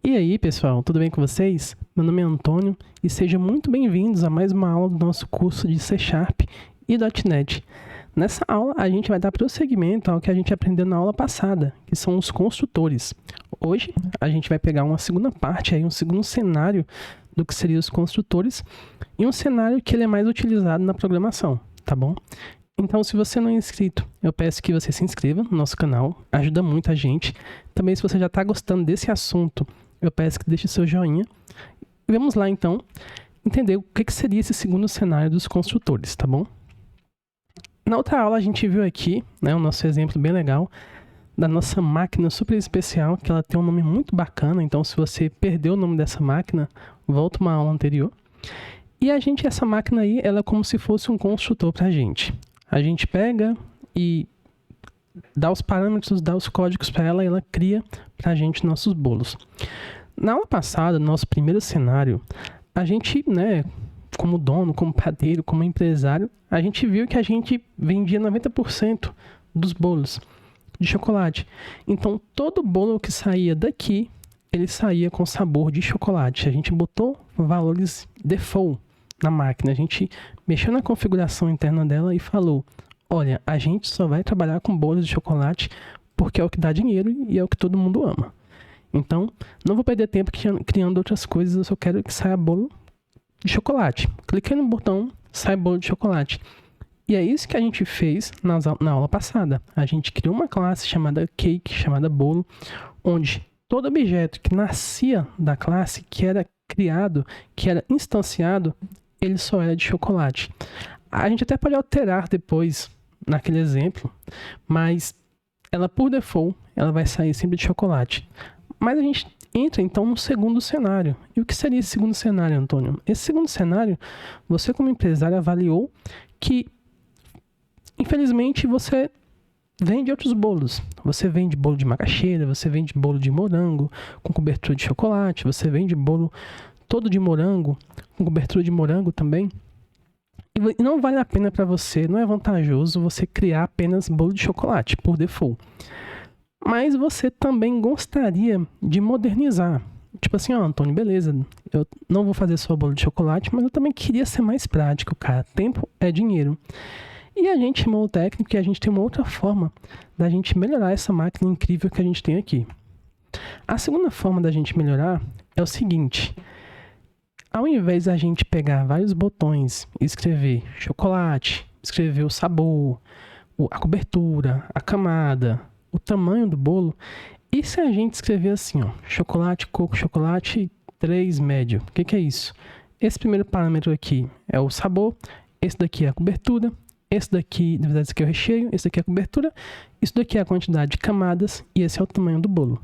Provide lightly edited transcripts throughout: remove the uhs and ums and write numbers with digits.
E aí, pessoal, tudo bem com vocês? Meu nome é Antônio e sejam muito bem-vindos a mais uma aula do nosso curso de C# e .NET. Nessa aula, a gente vai dar prosseguimento ao que a gente aprendeu na aula passada, que são os construtores. Hoje, a gente vai pegar uma segunda parte, um segundo cenário do que seriam os construtores e um cenário que ele é mais utilizado na programação, tá bom? Então, se você não é inscrito, eu peço que você se inscreva no nosso canal, ajuda muito a gente. Também, se você já está gostando desse assunto, eu peço que deixe seu joinha. E vamos lá, então, entender o que seria esse segundo cenário dos construtores, tá bom? Na outra aula, a gente viu aqui, o nosso exemplo bem legal da nossa máquina super especial, que ela tem um nome muito bacana. Então, se você perdeu o nome dessa máquina, volta uma aula anterior. E essa máquina aí, ela é como se fosse um construtor para a gente. A gente pega e dá os parâmetros, dá os códigos para ela e ela cria para a gente nossos bolos. Na aula passada, no nosso primeiro cenário, a gente, como dono, como padeiro, como empresário, a gente viu que a gente vendia 90% dos bolos de chocolate. Então, todo bolo que saía daqui, ele saía com sabor de chocolate. A gente botou valores default na máquina. A gente mexeu na configuração interna dela e falou: olha, a gente só vai trabalhar com bolos de chocolate porque é o que dá dinheiro e é o que todo mundo ama. Então, não vou perder tempo criando outras coisas, eu só quero que saia bolo de chocolate. Cliquei no botão, sai bolo de chocolate. E é isso que a gente fez na aula passada. A gente criou uma classe chamada cake, chamada bolo, onde todo objeto que nascia da classe, que era criado, que era instanciado, ele só era de chocolate. A gente até pode alterar depois naquele exemplo, mas ela por default, ela vai sair sempre de chocolate. Mas a gente entra então no segundo cenário. E o que seria esse segundo cenário, Antônio? Esse segundo cenário, você como empresário avaliou que, infelizmente, você vende outros bolos. Você vende bolo de macaxeira, você vende bolo de morango com cobertura de chocolate, você vende bolo todo de morango, com cobertura de morango também. E não vale a pena para você, não é vantajoso você criar apenas bolo de chocolate por default. Mas você também gostaria de modernizar. Tipo assim, Antônio, beleza, eu não vou fazer só bolo de chocolate, mas eu também queria ser mais prático, cara. Tempo é dinheiro. E a gente chamou o técnico e a gente tem uma outra forma da gente melhorar essa máquina incrível que a gente tem aqui. A segunda forma da gente melhorar é o seguinte: ao invés da gente pegar vários botões e escrever chocolate, escrever o sabor, a cobertura, a camada, o tamanho do bolo, e se a gente escrever assim, chocolate, coco, chocolate 3 médio? O que é isso? Esse primeiro parâmetro aqui é o sabor, esse daqui é a cobertura, esse daqui, na verdade, esse aqui é o recheio, esse daqui é a cobertura, isso daqui é a quantidade de camadas e esse é o tamanho do bolo.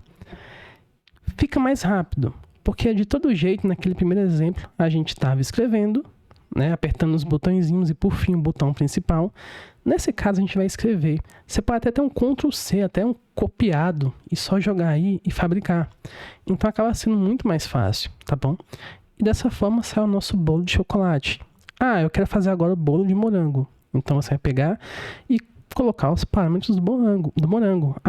Fica mais rápido, porque de todo jeito, naquele primeiro exemplo, a gente estava escrevendo, apertando os botõezinhos e por fim o botão principal. Nesse caso a gente vai escrever. Você pode até ter um Ctrl+C, até um copiado e só jogar aí e fabricar. Então acaba sendo muito mais fácil, tá bom? E dessa forma sai o nosso bolo de chocolate. Eu quero fazer agora o bolo de morango. Então você vai pegar e colocar os parâmetros do morango.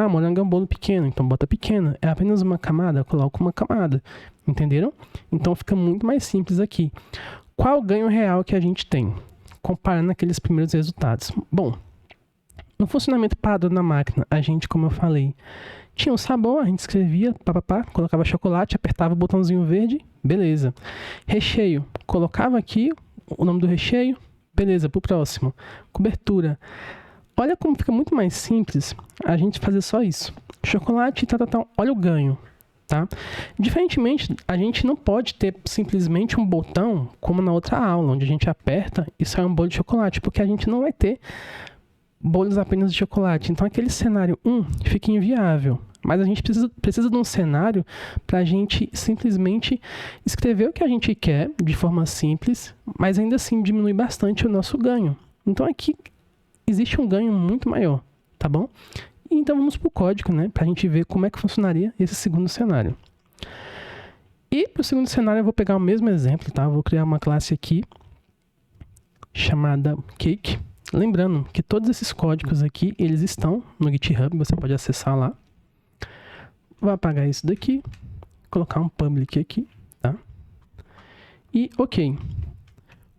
Morango é um bolo pequeno, então bota pequeno. É apenas uma camada, coloca uma camada. Entenderam? Então fica muito mais simples aqui. Qual o ganho real que a gente tem, comparando aqueles primeiros resultados? Bom, no funcionamento padrão da máquina, a gente, como eu falei, tinha um sabor, a gente escrevia, colocava chocolate, apertava o botãozinho verde, beleza. Recheio, colocava aqui o nome do recheio, beleza, pro próximo. Cobertura. Olha como fica muito mais simples a gente fazer só isso. Chocolate, olha o ganho. Tá? Diferentemente, a gente não pode ter simplesmente um botão como na outra aula, onde a gente aperta e sai um bolo de chocolate, porque a gente não vai ter bolos apenas de chocolate. Então, aquele cenário 1 fica inviável. Mas a gente precisa de um cenário para a gente simplesmente escrever o que a gente quer de forma simples, mas ainda assim diminui bastante o nosso ganho. Então, aqui existe um ganho muito maior, tá bom? Então vamos para o código, para a gente ver como é que funcionaria esse segundo cenário. E para o segundo cenário eu vou pegar o mesmo exemplo, tá? Eu vou criar uma classe aqui chamada cake. Lembrando que todos esses códigos aqui, eles estão no GitHub, você pode acessar lá. Vou apagar isso daqui, colocar um public aqui, tá? E, ok.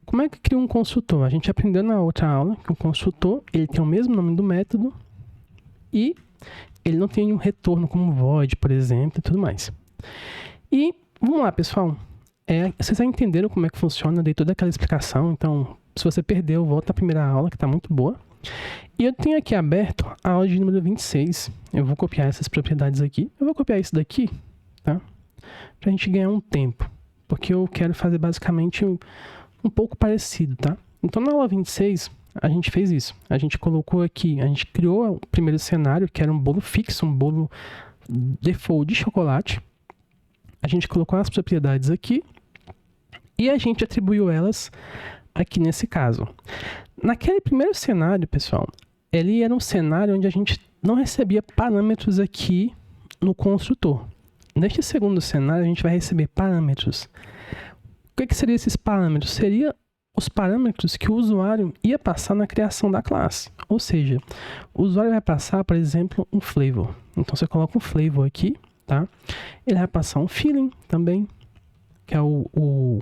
Como é que cria um construtor? A gente aprendeu na outra aula que o construtor, ele tem o mesmo nome do método e ele não tem um retorno como void, por exemplo, e tudo mais. E, vamos lá, pessoal. Vocês já entenderam como é que funciona? Dei toda aquela explicação, então, se você perdeu, volta à primeira aula, que está muito boa. E eu tenho aqui aberto a aula de número 26. Eu vou copiar essas propriedades aqui. Eu vou copiar isso daqui, tá? Pra gente ganhar um tempo. Porque eu quero fazer basicamente um pouco parecido, tá? Então, na aula 26, a gente fez isso. A gente colocou aqui, a gente criou o primeiro cenário, que era um bolo fixo, um bolo default de chocolate. A gente colocou as propriedades aqui e a gente atribuiu elas aqui nesse caso. Naquele primeiro cenário, pessoal, ele era um cenário onde a gente não recebia parâmetros aqui no construtor. Neste segundo cenário, a gente vai receber parâmetros. O que seriam esses parâmetros? Seria os parâmetros que o usuário ia passar na criação da classe. Ou seja, o usuário vai passar, por exemplo, um flavor. Então, você coloca um flavor aqui, tá? Ele vai passar um filling também, que é o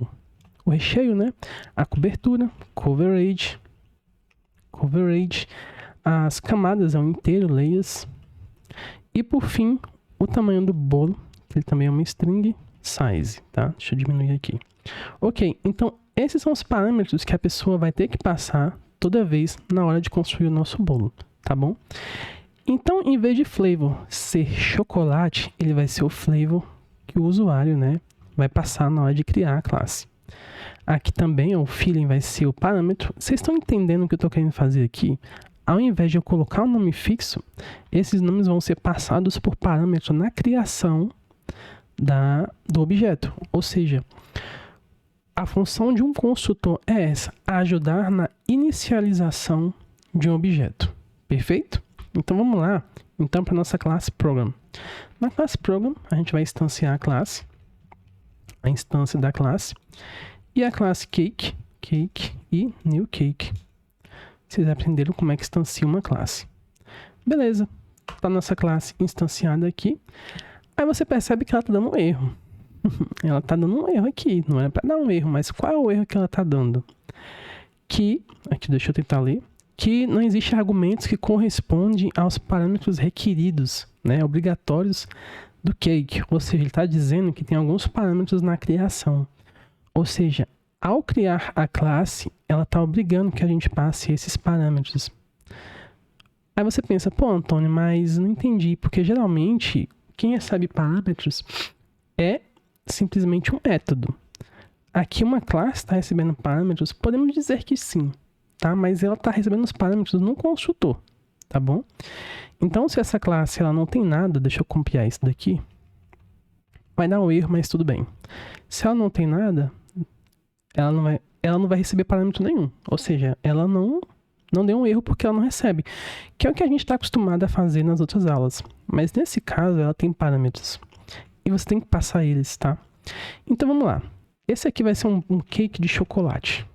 recheio, né? A cobertura, coverage, as camadas é um inteiro, layers. E, por fim, o tamanho do bolo, que ele também é uma string, size, tá? Deixa eu diminuir aqui. Ok, então esses são os parâmetros que a pessoa vai ter que passar toda vez na hora de construir o nosso bolo, tá bom? Então, em vez de flavor ser chocolate, ele vai ser o flavor que o usuário, né, vai passar na hora de criar a classe. Aqui também o filling vai ser o parâmetro. Vocês estão entendendo o que eu estou querendo fazer aqui? Ao invés de eu colocar um nome fixo, esses nomes vão ser passados por parâmetro na criação do objeto. Ou seja, a função de um construtor é essa, ajudar na inicialização de um objeto. Perfeito? Então vamos lá, então, para a nossa classe Program. Na classe Program, a gente vai instanciar a classe, a instância da classe, e a classe Cake e New Cake. Vocês aprenderam como é que instancia uma classe. Beleza, está a nossa classe instanciada aqui. Aí você percebe que ela está dando um erro. Ela está dando um erro aqui, não é para dar um erro, mas qual é o erro que ela está dando? Aqui, deixa eu tentar ler, que não existe argumentos que correspondem aos parâmetros requeridos, né, obrigatórios do cake. Ou seja, ele está dizendo que tem alguns parâmetros na criação. Ou seja, ao criar a classe, ela está obrigando que a gente passe esses parâmetros. Aí você pensa, pô, Antônio, mas não entendi, porque geralmente quem recebe parâmetros é simplesmente um método. Aqui uma classe está recebendo parâmetros, podemos dizer que sim, tá? Mas ela está recebendo os parâmetros no construtor, tá bom? Então, se essa classe ela não tem nada, deixa eu copiar isso daqui, vai dar um erro, mas tudo bem. Se ela não tem nada, ela não vai receber parâmetro nenhum, ou seja, ela não deu um erro porque ela não recebe, que é o que a gente está acostumado a fazer nas outras aulas. Mas nesse caso, ela tem parâmetros. E você tem que passar eles, tá? Então, vamos lá. Esse aqui vai ser um cake de chocolate.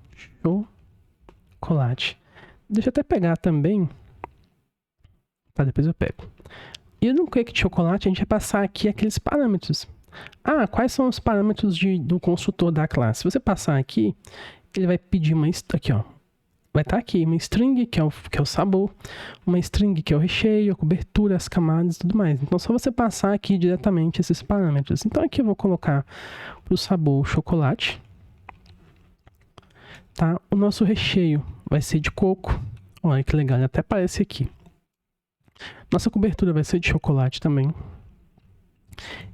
Chocolate. Deixa eu até pegar também. Tá, depois eu pego. E no cake de chocolate, a gente vai passar aqui aqueles parâmetros. Ah, quais são os parâmetros do construtor da classe? Se você passar aqui, ele vai pedir uma... Aqui, ó. Vai estar aqui uma string, que é o sabor, uma string, que é o recheio, a cobertura, as camadas e tudo mais. Então, só você passar aqui diretamente esses parâmetros. Então, aqui eu vou colocar para o sabor chocolate. Tá? O nosso recheio vai ser de coco. Olha que legal, ele até aparece aqui. Nossa cobertura vai ser de chocolate também.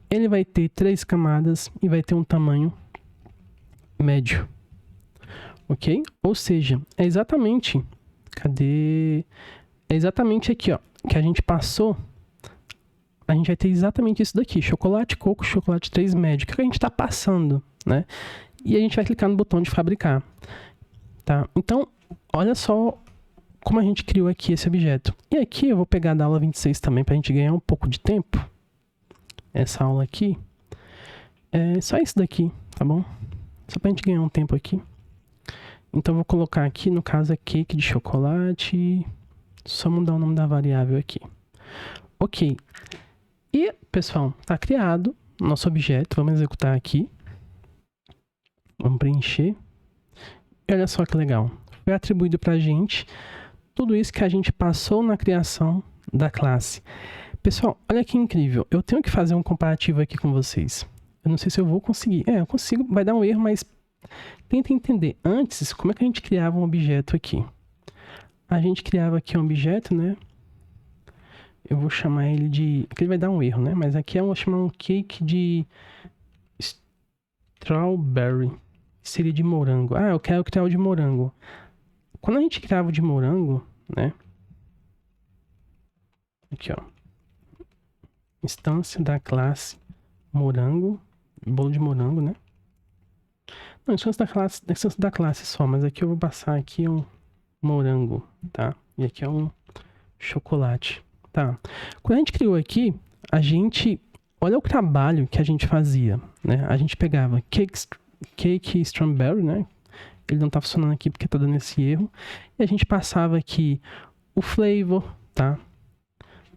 Ele vai ter 3 camadas e vai ter um tamanho médio. Ok? Ou seja, é exatamente... Cadê? É exatamente aqui, ó, que a gente passou. A gente vai ter exatamente isso daqui. Chocolate, coco, chocolate 3 médio. Que a gente está passando, né? E a gente vai clicar no botão de fabricar. Tá? Então, olha só como a gente criou aqui esse objeto. E aqui eu vou pegar da aula 26 também para a gente ganhar um pouco de tempo. Essa aula aqui. É só isso daqui, tá bom? Só para a gente ganhar um tempo aqui. Então, eu vou colocar aqui, no caso, é cake de chocolate. Só mudar o nome da variável aqui. Ok. E, pessoal, tá criado nosso objeto. Vamos executar aqui. Vamos preencher. E olha só que legal. Foi atribuído para a gente tudo isso que a gente passou na criação da classe. Pessoal, olha que incrível. Eu tenho que fazer um comparativo aqui com vocês. Eu não sei se eu vou conseguir. Eu consigo, vai dar um erro, mas tenta entender. Antes, como é que a gente criava um objeto aqui? A gente criava aqui um objeto, né? Eu vou chamar ele de... Aqui ele vai dar um erro, né? Mas aqui eu vou chamar um cake de strawberry. Seria de morango. Eu quero criar o de morango. Quando a gente criava o de morango, né? Aqui, ó. Instância da classe morango. Bolo de morango, né? Não, instância da classe só. Mas aqui eu vou passar aqui um morango, tá? E aqui é um chocolate, tá? Quando a gente criou aqui, olha o trabalho que a gente fazia, né? A gente pegava cake strawberry, né? Ele não tá funcionando aqui porque tá dando esse erro. E a gente passava aqui o flavor, tá?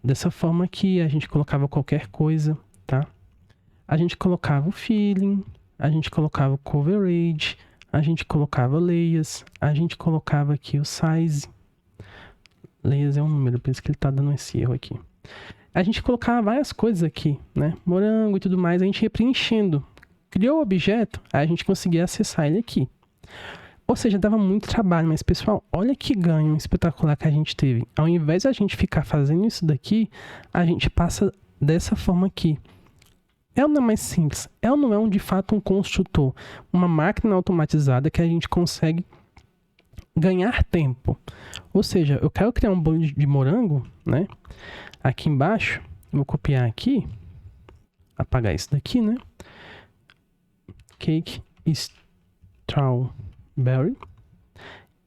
Dessa forma aqui, a gente colocava qualquer coisa, tá? A gente colocava o filling, a gente colocava o coverage, a gente colocava layers, a gente colocava aqui o size. Layers é um número, por isso que ele tá dando esse erro aqui. A gente colocava várias coisas aqui, né? Morango e tudo mais, a gente ia preenchendo. Criou o objeto, aí a gente conseguia acessar ele aqui. Ou seja, dava muito trabalho, mas pessoal, olha que ganho espetacular que a gente teve. Ao invés de a gente ficar fazendo isso daqui, a gente passa dessa forma aqui. É ou não é mais simples? É ou não é de fato um construtor? Uma máquina automatizada que a gente consegue ganhar tempo. Ou seja, eu quero criar um bolo de morango, né? Aqui embaixo, vou copiar aqui, apagar isso daqui, né? Cake strawberry.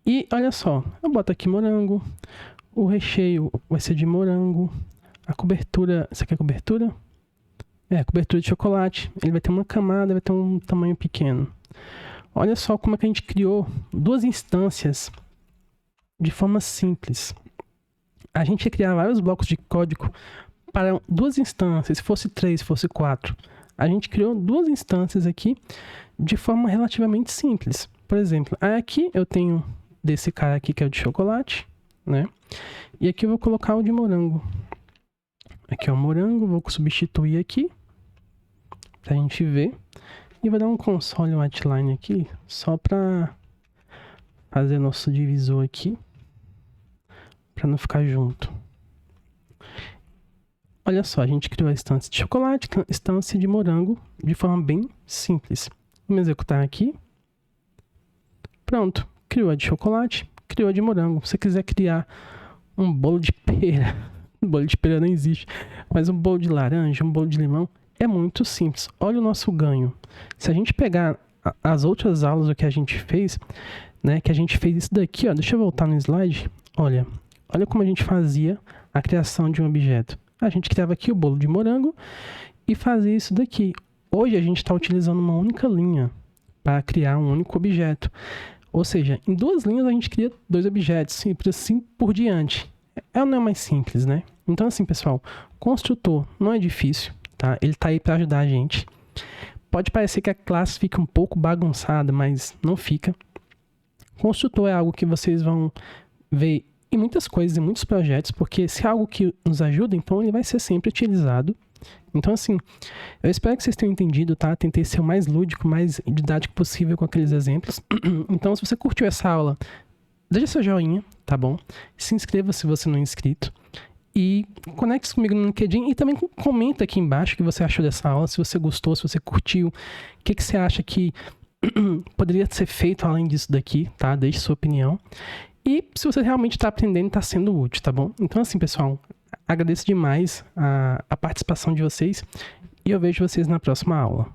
E olha só, eu boto aqui morango, o recheio vai ser de morango, a cobertura, isso aqui é cobertura? Cobertura de chocolate, ele vai ter uma camada, vai ter um tamanho pequeno. Olha só como é que a gente criou duas instâncias de forma simples. A gente ia criar vários blocos de código para duas instâncias, se fosse 3, se fosse 4. A gente criou duas instâncias aqui de forma relativamente simples. Por exemplo, aqui eu tenho desse cara aqui que é o de chocolate, né? E aqui eu vou colocar o de morango. Aqui é o morango, vou substituir aqui pra gente ver. E vou dar um console whiteline aqui, só pra fazer nosso divisor aqui, pra não ficar junto. Olha só, a gente criou a instância de chocolate, instância de morango, de forma bem simples. Vamos executar aqui. Pronto, criou a de chocolate, criou a de morango. Se você quiser criar um bolo de pera, um bolo de pera não existe, mas um bolo de laranja, um bolo de limão, é muito simples. Olha o nosso ganho. Se a gente pegar as outras aulas do que a gente fez, né, que a gente fez isso daqui, ó, deixa eu voltar no slide, olha como a gente fazia a criação de um objeto. A gente criava aqui o bolo de morango e fazia isso daqui. Hoje a gente está utilizando uma única linha para criar um único objeto. Ou seja, em duas linhas a gente cria dois objetos e assim por diante. É ou não é mais simples, né? Então assim, pessoal, construtor não é difícil, tá? Ele está aí para ajudar a gente. Pode parecer que a classe fica um pouco bagunçada, mas não fica. Construtor é algo que vocês vão ver em muitas coisas, em muitos projetos, porque se é algo que nos ajuda, então ele vai ser sempre utilizado. Então, assim, eu espero que vocês tenham entendido, tá? Tentei ser o mais lúdico, mais didático possível com aqueles exemplos. Então, se você curtiu essa aula, deixa seu joinha, tá bom? Se inscreva se você não é inscrito. E conecte-se comigo no LinkedIn e também comenta aqui embaixo o que você achou dessa aula, se você gostou, se você curtiu, o que você acha que poderia ser feito além disso daqui, tá? Deixe sua opinião. E se você realmente está aprendendo, está sendo útil, tá bom? Então, assim, pessoal, agradeço demais a participação de vocês e eu vejo vocês na próxima aula.